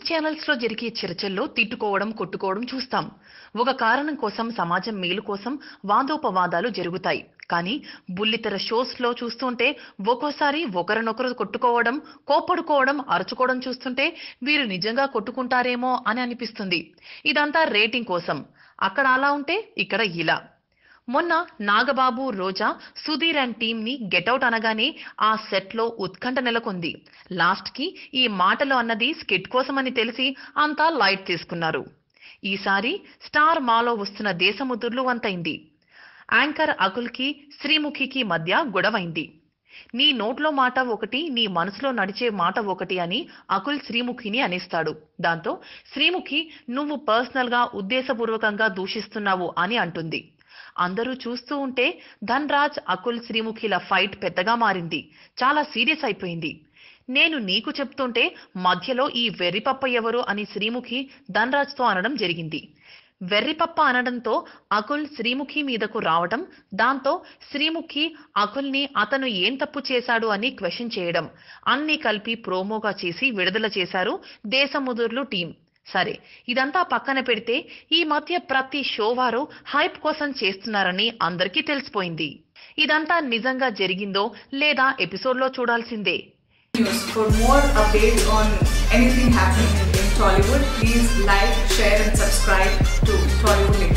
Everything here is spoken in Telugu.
ఛానల్స్ లో జరిగే చర్చల్లో తిట్టుకోవడం కొట్టుకోవడం చూస్తాం. ఒక కారణం కోసం, సమాజం మేలు కోసం వాదోపవాదాలు జరుగుతాయి. కానీ బుల్లితెర షోస్ లో చూస్తుంటే ఒక్కోసారి ఒకరినొకరు కొట్టుకోవడం, కోప్పడుకోవడం, అరుచుకోవడం చూస్తుంటే వీరు నిజంగా కొట్టుకుంటారేమో అని అనిపిస్తుంది. ఇదంతా రేటింగ్ కోసం. అక్కడ అలా ఉంటే ఇక్కడ ఇలా. మొన్న నాగబాబు, రోజా, సుధీర్ అండ్ టీమ్ ని గెటౌట్ అనగానే ఆ సెట్ లో ఉత్కంఠ నెలకొంది. లాస్ట్ కి ఈ మాటలు అన్నది స్కిట్ కోసమని తెలిసి అంతా లైట్ తీసుకున్నారు. ఈసారి స్టార్ మాలో వస్తున్న దేశముద్రులు వంతైంది. యాంకర్ అకుల్ కి, శ్రీముఖికి మధ్య గొడవైంది. నీ నోట్లో మాట ఒకటి, నీ మనసులో నడిచే మాట ఒకటి అని అకుల్ శ్రీముఖిని అనేస్తాడు. దాంతో శ్రీముఖి నువ్వు పర్సనల్ గా ఉద్దేశపూర్వకంగా దూషిస్తున్నావు అని అంటుంది. అందరూ చూస్తూ ఉంటే ధన్ రాజ్, అకుల్, శ్రీముఖిల ఫైట్ పెద్దగా మారింది. చాలా సీరియస్ అయిపోయింది. నేను నీకు చెప్తుంటే మధ్యలో ఈ వెర్రిపప్ప ఎవరు అని శ్రీముఖి ధన్ రాజ్ తో అనడం జరిగింది. వెర్రిపప్ప అనడంతో అకుల్ శ్రీముఖి మీదకు రావటం, దాంతో శ్రీముఖి అకుల్ ని అతను ఏం తప్పు చేశాడు అని క్వశ్చన్ చేయడం, అన్ని కలిపి ప్రోమోగా చేసి విడుదల చేశారు దేశముదుర్లు టీం. సరే, ఇదంతా పక్కన పెడితే ఈ మధ్య ప్రతి షో వారు హైప్ కోసం చేస్తున్నారని అందరికీ తెలిసిపోయింది. ఇదంతా నిజంగా జరిగిందో లేదా ఎపిసోడ్ లో చూడాల్సిందే. For more updates on anything happening in Tollywood, please like, share and subscribe to Tollywood.